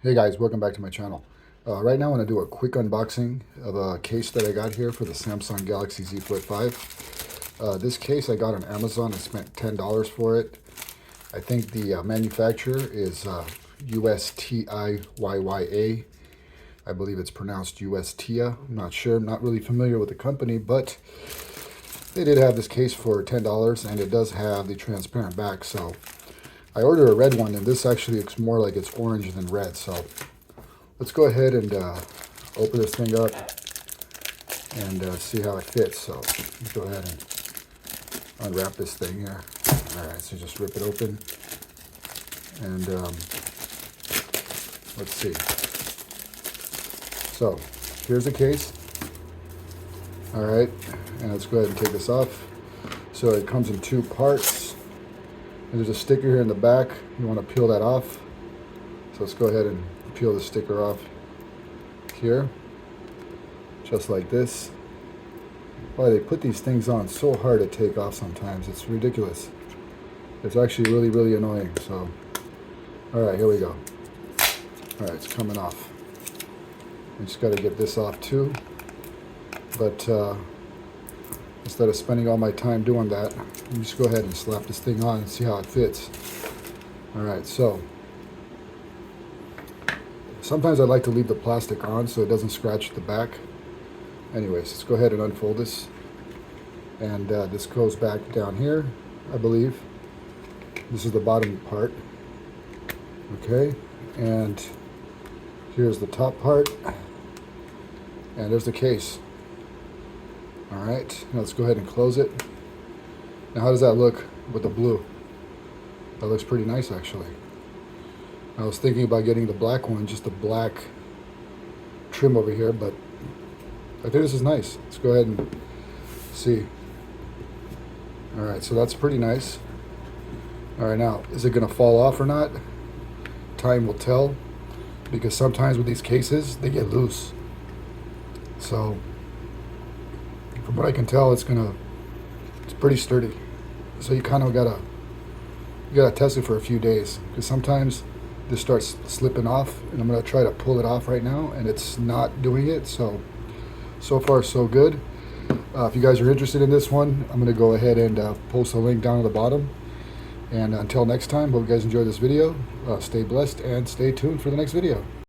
Hey guys, welcome back to my channel. Right now I want to do a quick unboxing of a case that I got here for the Samsung Galaxy Z Flip 5. This case I got on Amazon. I spent $10 for it. I think the manufacturer is USTIYA. I believe it's pronounced USTIYA. I'm not sure. I'm not really familiar with the company, but they did have this case for $10 and it does have the transparent back. So I ordered a red one, and this actually looks more like it's orange than red. So let's go ahead and open this thing up and see how it fits. So let's go ahead and unwrap this thing here. All right, so just rip it open, and let's see. So here's the case. All right, and let's go ahead and take this off. So it comes in two parts. And there's a sticker here in the back. You want to peel that off. So let's go ahead and peel the sticker off here. Just like this. Boy, they put these things on so hard to take off sometimes. It's ridiculous. It's actually really, really annoying. So, alright, here we go. Alright, it's coming off. I just got to get this off too. But instead of spending all my time doing that, let me just go ahead and slap this thing on and see how it fits. Alright, so sometimes I like to leave the plastic on so it doesn't scratch the back. Anyways, let's go ahead and unfold this. And this goes back down here, I believe. This is the bottom part. Okay, and here's the top part. And there's the case. All right, now let's go ahead and close it. Now how does that look with the blue? That looks pretty nice actually. I was thinking about getting the black one, just the black trim over here, but I think this is nice. Let's go ahead and see. All right, so that's pretty nice. All right, now, is it gonna fall off or not? Time will tell, because sometimes with these cases, they get loose. So, from what I can tell, it's pretty sturdy. So you kind of gotta test it for a few days, because sometimes this starts slipping off, and I'm gonna try to pull it off right now, and it's not doing it. So far so good. If you guys are interested in this one, I'm gonna go ahead and post a link down at the bottom. And until next time, hope you guys enjoyed this video. Stay blessed and stay tuned for the next video.